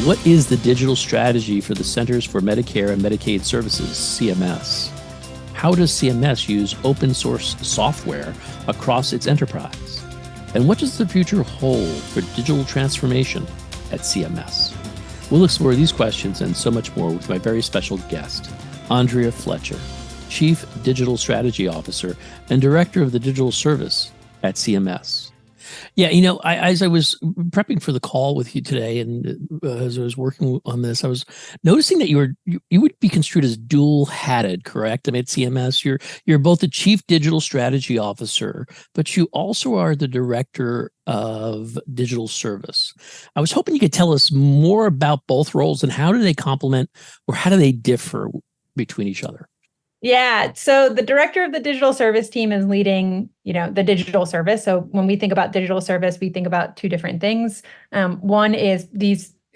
What is the digital strategy for the Centers for Medicare and Medicaid Services, CMS? How does CMS use open source software across its enterprise? And what does the future hold for digital transformation at CMS? We'll explore these questions and so much more with my very special guest, Andrea Fletcher, Chief Digital Strategy Officer and Director of the Digital Service at CMS. Yeah, as I was prepping for the call with you today, and as I was working on this, I was noticing that you would be construed as dual-hatted, correct? I mean, at CMS, you're both the Chief Digital Strategy Officer, but you also are the Director of Digital Service. I was hoping you could tell us more about both roles and how do they complement or how do they differ between each other? Yeah. So the director of the digital service team is leading, the digital service. So when we think about digital service, we think about two different things. One is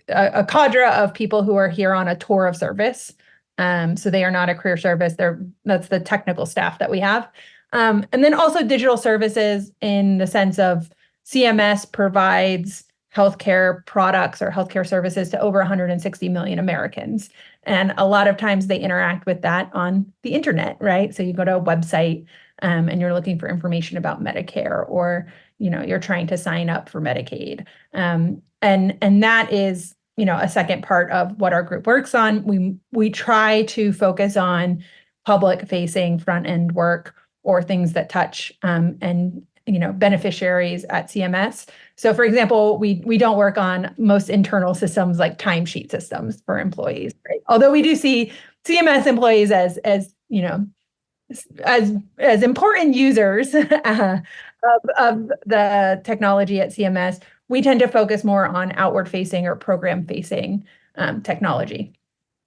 a cadre of people who are here on a tour of service. So they are not a career service. That's the technical staff that we have. And then also digital services in the sense of CMS provides healthcare products or healthcare services to over 160 million Americans. And a lot of times they interact with that on the internet, right? So you go to a website and you're looking for information about Medicare, or you're trying to sign up for Medicaid. And that is a second part of what our group works on. We try to focus on public-facing front-end work or things that touch and beneficiaries at CMS. So for example, we don't work on most internal systems like timesheet systems for employees, right? Although we do see CMS employees as important users of the technology at CMS, we tend to focus more on outward facing or program facing technology.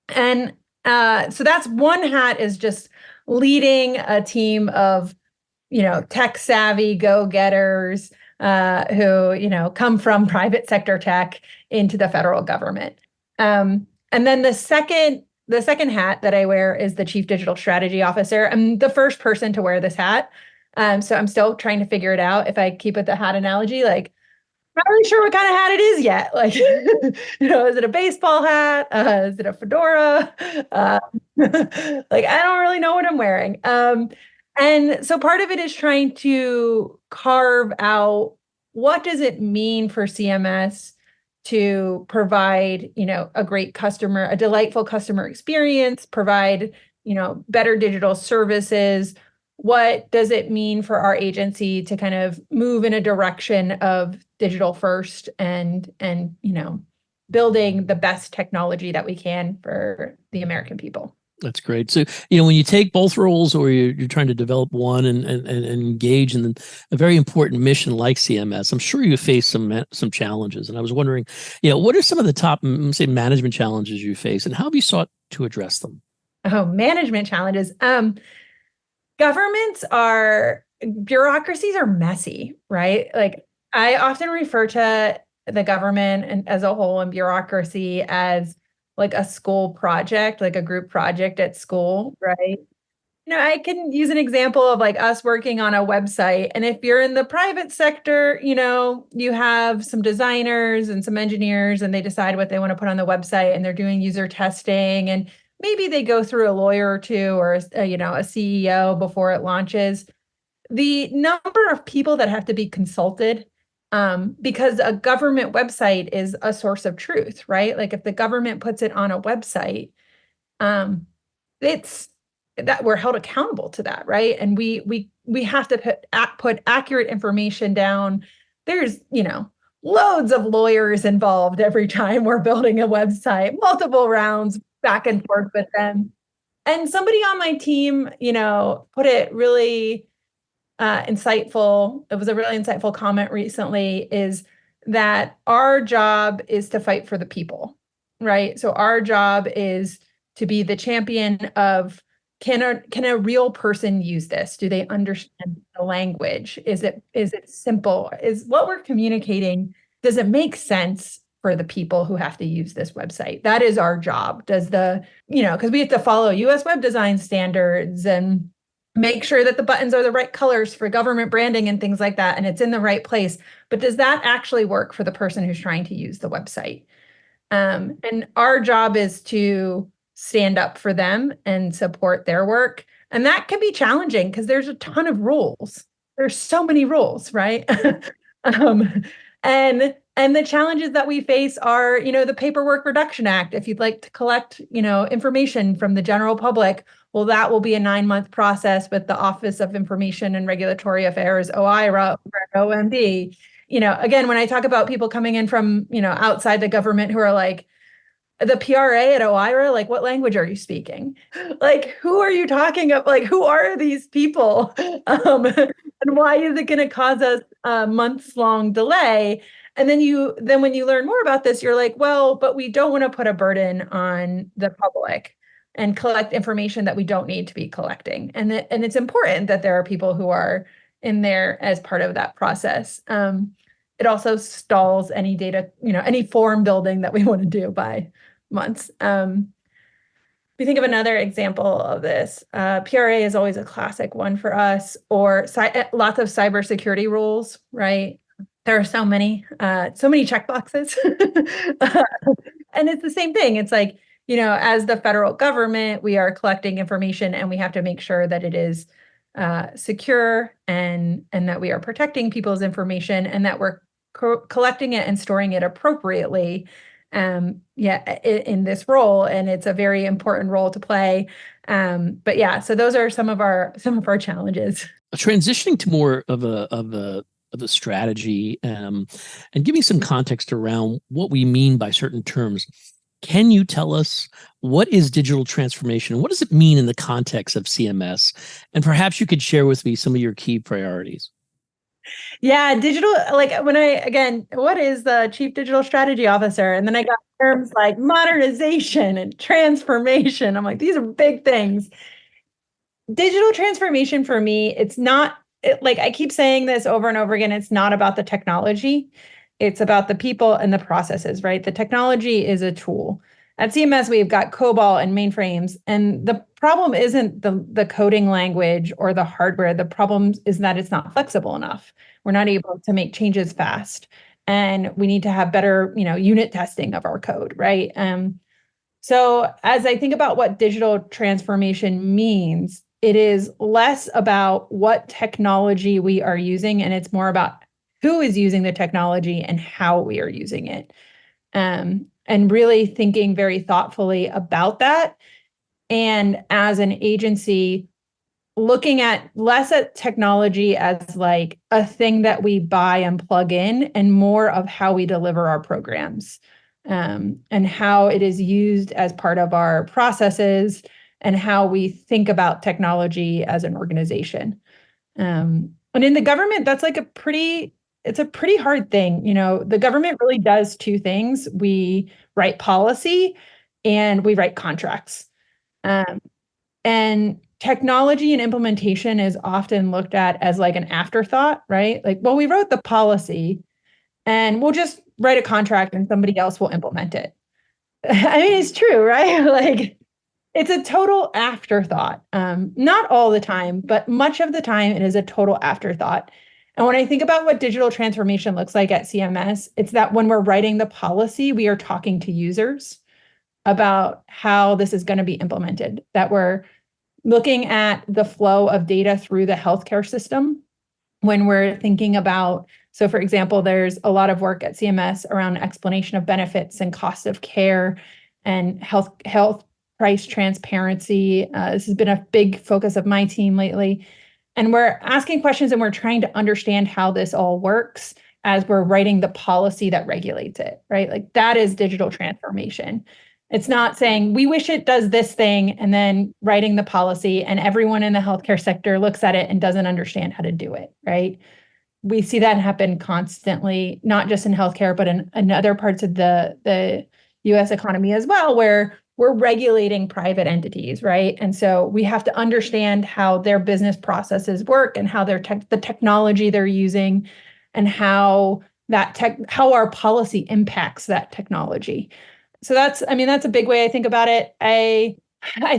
And so that's one hat, is just leading a team of tech savvy go-getters who come from private sector tech into the federal government. And then the second hat that I wear is the Chief Digital Strategy Officer. I'm the first person to wear this hat. So I'm still trying to figure it out. If I keep with the hat analogy, like, not really sure what kind of hat it is yet. Like, is it a baseball hat? Is it a fedora? Like, I don't really know what I'm wearing. And so part of it is trying to carve out, what does it mean for CMS to provide, a delightful customer experience, provide, better digital services? What does it mean for our agency to kind of move in a direction of digital first and building the best technology that we can for the American people? That's great. So, when you take both roles, or you're trying to develop one and engage in a very important mission like CMS, I'm sure you face some challenges. And I was wondering, what are some of the top, say, management challenges you face, and how have you sought to address them? Oh, management challenges. Bureaucracies are messy, right? Like, I often refer to the government and as a whole and bureaucracy as like a school project, like a group project at school, right? I can use an example of like us working on a website. And if you're in the private sector, you have some designers and some engineers, and they decide what they want to put on the website, and they're doing user testing, and maybe they go through a lawyer or two, or a CEO before it launches. The number of people that have to be consulted, because a government website is a source of truth, right? Like, if the government puts it on a website, it's that we're held accountable to that, right? And we have to put accurate information down. There's loads of lawyers involved every time we're building a website, multiple rounds back and forth with them. And somebody on my team, put it really insightful. It was a really insightful comment recently, is that our job is to fight for the people, right? So our job is to be the champion of, can a real person use this? Do they understand the language? Is it simple? Is what we're communicating, does it make sense for the people who have to use this website? That is our job. Because we have to follow US web design standards and make sure that the buttons are the right colors for government branding and things like that, and it's in the right place. But does that actually work for the person who's trying to use the website? And our job is to stand up for them and support their work. And that can be challenging because there's a ton of rules. There's so many rules, right? um, and the challenges that we face are, the Paperwork Reduction Act. If you'd like to collect, information from the general public, well, that will be a 9-month process with the Office of Information and Regulatory Affairs, OIRA, or OMB. Again, when I talk about people coming in from, outside the government who are like, the PRA at OIRA, like, what language are you speaking? Like, who are you talking about? Like, who are these people? And why is it going to cause us a months-long delay? And then when you learn more about this, you're like, well, but we don't want to put a burden on the public and collect information that we don't need to be collecting. And it's important that there are people who are in there as part of that process. It also stalls any data, any form building that we want to do by months. We think of another example of this. PRA is always a classic one for us, or lots of cybersecurity rules, right? There are so many checkboxes. And it's the same thing. It's like, as the federal government, we are collecting information and we have to make sure that it is secure and that we are protecting people's information and that we're collecting it and storing it appropriately. In this role, and it's a very important role to play. But yeah, so those are some of our challenges. Transitioning to more of a strategy, and giving some context around what we mean by certain terms. Can you tell us what is digital transformation? What does it mean in the context of CMS? And perhaps you could share with me some of your key priorities. Yeah, digital, like what is the chief digital strategy officer? And then I got terms like modernization and transformation. I'm like, these are big things. Digital transformation for me, like I keep saying this over and over again, it's not about the technology. It's about the people and the processes, right? The technology is a tool. At CMS, we've got COBOL and mainframes, and the problem isn't the coding language or the hardware. The problem is that it's not flexible enough. We're not able to make changes fast, and we need to have better, unit testing of our code, right? So as I think about what digital transformation means, it is less about what technology we are using, and it's more about who is using the technology and how we are using it. And really thinking very thoughtfully about that. And as an agency, looking at less at technology as like a thing that we buy and plug in, and more of how we deliver our programs, and how it is used as part of our processes and how we think about technology as an organization. And in the government, that's like it's a pretty hard thing. The government really does two things. We write policy and we write contracts. And technology and implementation is often looked at as like an afterthought, right? Like, well, we wrote the policy and we'll just write a contract and somebody else will implement it. I mean, it's true, right? Like, it's a total afterthought. Not all the time, but much of the time it is a total afterthought. And when I think about what digital transformation looks like at CMS, it's that when we're writing the policy, we are talking to users about how this is going to be implemented, that we're looking at the flow of data through the healthcare system. When we're thinking about, so for example, there's a lot of work at CMS around explanation of benefits and cost of care and health price transparency. This has been a big focus of my team lately. And we're asking questions and we're trying to understand how this all works as we're writing the policy that regulates it, right? Like, that is digital transformation. It's not saying we wish it does this thing and then writing the policy and everyone in the healthcare sector looks at it and doesn't understand how to do it, right? We see that happen constantly, not just in healthcare, but in other parts of the US economy as well, where we're regulating private entities, right? And so we have to understand how their business processes work and how the technology they're using and how our policy impacts that technology. So that's a big way I think about it. I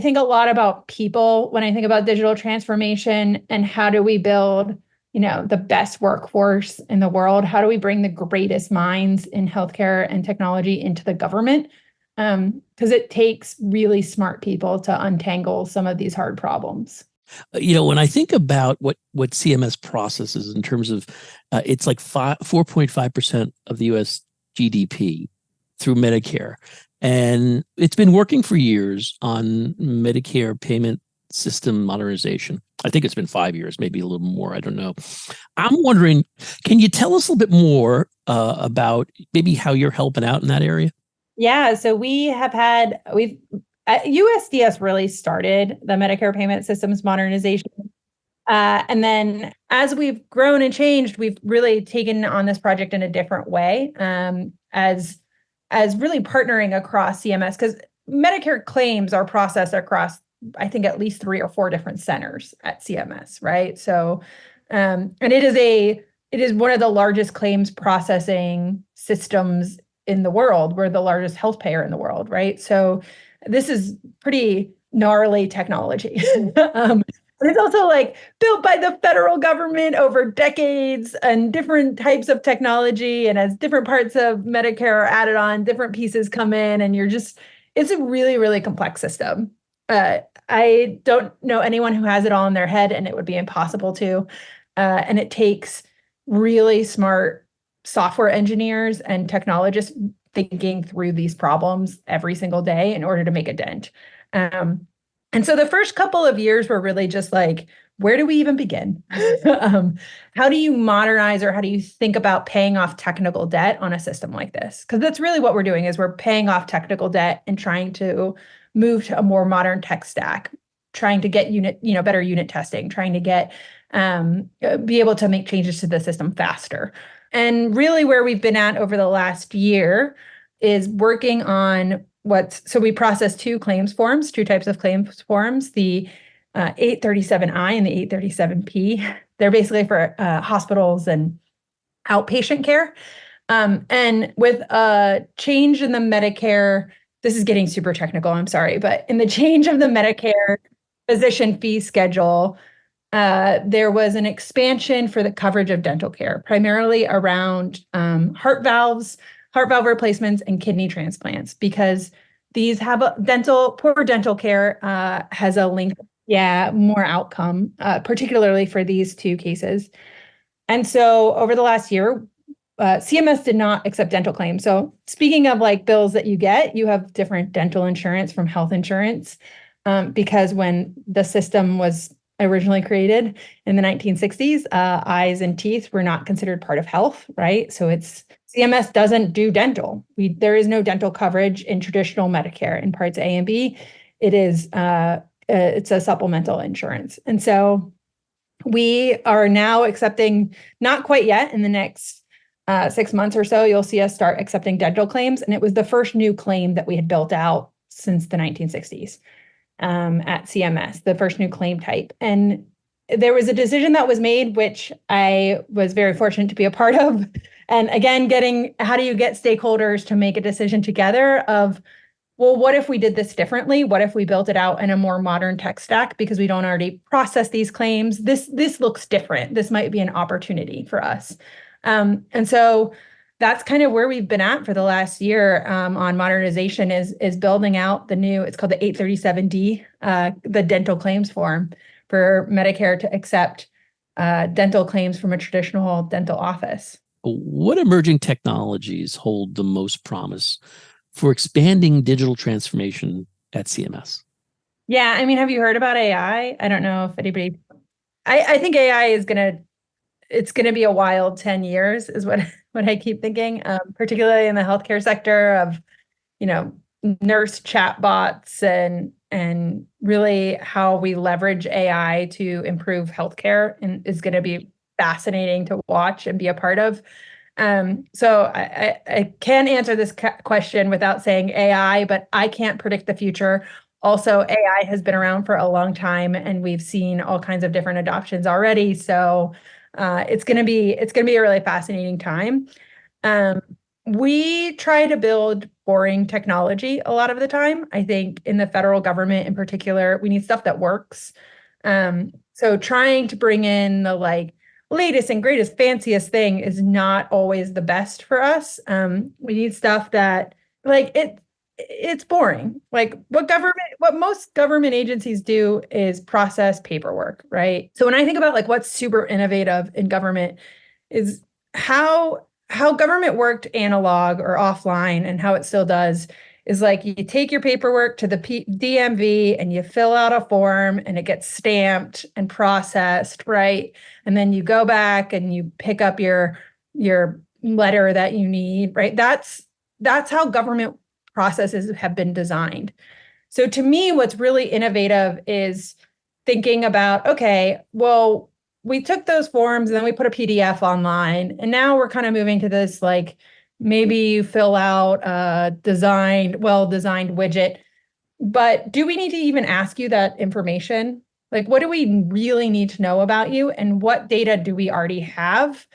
think a lot about people when I think about digital transformation and how do we build the best workforce in the world? How do we bring the greatest minds in healthcare and technology into the government? Because it takes really smart people to untangle some of these hard problems. When I think about what CMS processes in terms of, it's like 4.5% of the U.S. GDP through Medicare, and it's been working for years on Medicare payment system modernization. I think it's been 5 years, maybe a little more. I don't know. I'm wondering, can you tell us a little bit more about maybe how you're helping out in that area? Yeah, so USDS really started the Medicare payment systems modernization. And then as we've grown and changed, we've really taken on this project in a different way, as really partnering across CMS, because Medicare claims are processed across, I think, at least 3 or 4 different centers at CMS, right? So, and it is one of the largest claims processing systems in the world. We're the largest health payer in the world, right? So this is pretty gnarly technology. It's also like built by the federal government over decades and different types of technology. And as different parts of Medicare are added on, different pieces come in, and it's a really, really complex system. I don't know anyone who has it all in their head, and it would be impossible to. And it takes really smart software engineers and technologists thinking through these problems every single day in order to make a dent. And so the first couple of years were really just like, where do we even begin? How do you modernize, or how do you think about paying off technical debt on a system like this? Because that's really what we're doing, is we're paying off technical debt and trying to move to a more modern tech stack, trying to get better unit testing, trying to get be able to make changes to the system faster. And really where we've been at over the last year is working on so we process two types of claims forms, the 837I and the 837P. They're basically for hospitals and outpatient care. And with a change in the Medicare, this is getting super technical, I'm sorry, but in the change of the Medicare physician fee schedule, there was an expansion for the coverage of dental care, primarily around heart valve replacements, and kidney transplants, because these have poor dental care has a link, more outcome, particularly for these two cases. And so over the last year, CMS did not accept dental claims. So speaking of like bills that you have different dental insurance from health insurance, because when the system was originally created in the 1960s, eyes and teeth were not considered part of health, right? So CMS doesn't do dental. There is no dental coverage in traditional Medicare in parts A and B. It's a supplemental insurance. And so we are now accepting, not quite yet, in the next 6 months or so, you'll see us start accepting dental claims. And it was the first new claim that we had built out since the 1960s. At CMS, the first new claim type. And there was a decision that was made, which I was very fortunate to be a part of. And again, how do you get stakeholders to make a decision together of, well, what if we did this differently? What if we built it out in a more modern tech stack, because we don't already process these claims? This looks different. This might be an opportunity for us. And so that's kind of where we've been at for the last year on modernization, is building out it's called the 837D, the dental claims form for Medicare to accept dental claims from a traditional dental office. What emerging technologies hold the most promise for expanding digital transformation at CMS? Yeah, I mean, have you heard about AI? I don't know if anybody, I think AI it's going to be a wild 10 years is what I keep thinking, particularly in the healthcare sector, of, nurse chatbots and really how we leverage AI to improve healthcare, and is going to be fascinating to watch and be a part of. So I can't answer this question without saying AI, but I can't predict the future. Also, AI has been around for a long time, and we've seen all kinds of different adoptions already. So it's going to be a really fascinating time. We try to build boring technology a lot of the time. I think in the federal government in particular, we need stuff that works. So trying to bring in the latest and greatest, fanciest thing is not always the best for us. We need stuff that like it's boring. Like what most government agencies do is process paperwork, right? So when I think about like what's super innovative in government is how government worked analog or offline and how it still does is like you take your paperwork to the DMV and you fill out a form and it gets stamped and processed, right? And then you go back and you pick up your letter that you need, right? That's how government processes have been designed. So to me, what's really innovative is thinking about, okay, well, we took those forms and then we put a PDF online, and now we're kind of moving to this, like maybe you fill out a well-designed widget, but do we need to even ask you that information? Like, what do we really need to know about you, and what data do we already have,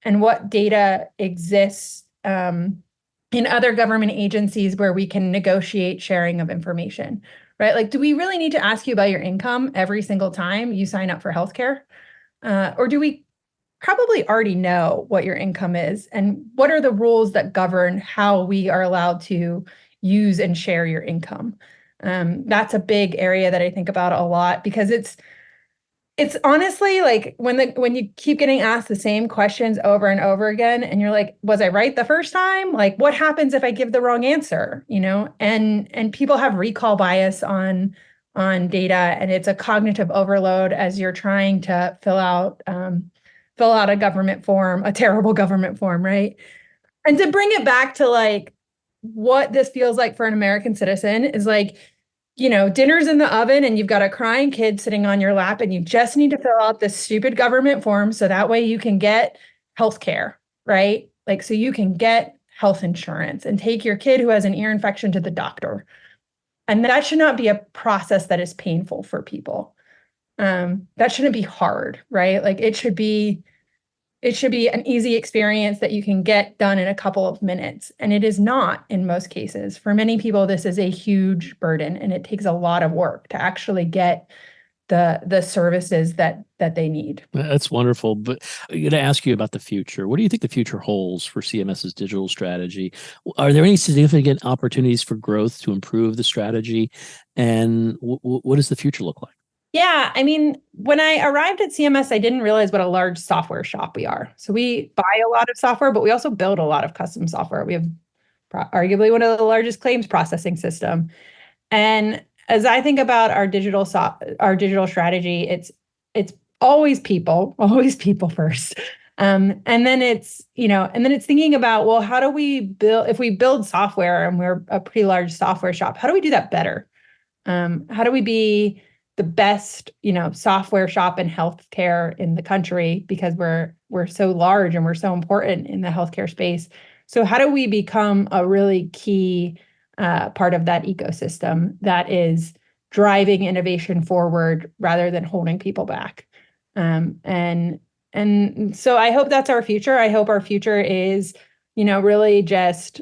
and what data exists in other government agencies where we can negotiate sharing of information, right? Like, do we really need to ask you about your income every single time you sign up for healthcare? Or do we probably already know what your income is and what are the rules that govern how we are allowed to use and share your income? That's a big area that I think about a lot, because it's honestly like when you keep getting asked the same questions over and over again, and you're like, was I right the first time? Like, what happens if I give the wrong answer? And people have recall bias on data, and it's a cognitive overload as you're trying to fill out a government form, a terrible government form, right? And to bring it back to like what this feels like for an American citizen is like, dinner's in the oven and you've got a crying kid sitting on your lap and you just need to fill out this stupid government form so that way you can get health care, right? Like, so you can get health insurance and take your kid who has an ear infection to the doctor. And that should not be a process that is painful for people. That shouldn't be hard, right? Like it should be an easy experience that you can get done in a couple of minutes. And it is not in most cases. For many people, this is a huge burden, and it takes a lot of work to actually get the services that they need. That's wonderful. But I'm going to ask you about the future. What do you think the future holds for CMS's digital strategy? Are there any significant opportunities for growth to improve the strategy? And what does the future look like? Yeah, I mean, when I arrived at CMS, I didn't realize what a large software shop we are. So we buy a lot of software, but we also build a lot of custom software. We have arguably one of the largest claims processing system. And as I think about our digital strategy, it's always people first. And then it's thinking about, well, how do we build, if we build software and we're a pretty large software shop, how do we do that better? How do we be the best, software shop in healthcare in the country, because we're so large and we're so important in the healthcare space. So how do we become a really key part of that ecosystem that is driving innovation forward rather than holding people back? And so I hope that's our future. I hope our future is, really just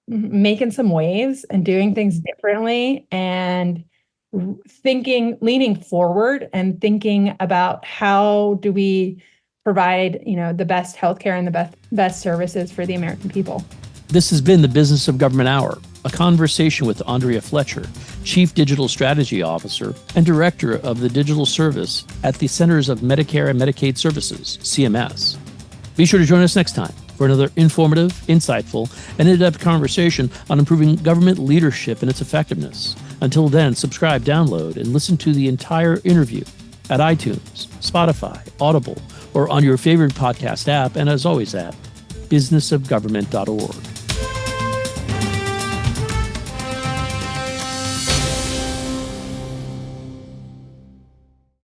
making some waves and doing things differently, and leaning forward and thinking about how do we provide, the best healthcare and the best services for the American people. This has been the Business of Government Hour, a conversation with Andrea Fletcher, Chief Digital Strategy Officer and Director of the Digital Service at the Centers of Medicare and Medicaid Services, CMS. Be sure to join us next time for another informative, insightful, and in-depth conversation on improving government leadership and its effectiveness. Until then, subscribe, download, and listen to the entire interview at iTunes, Spotify, Audible, or on your favorite podcast app, and as always at businessofgovernment.org.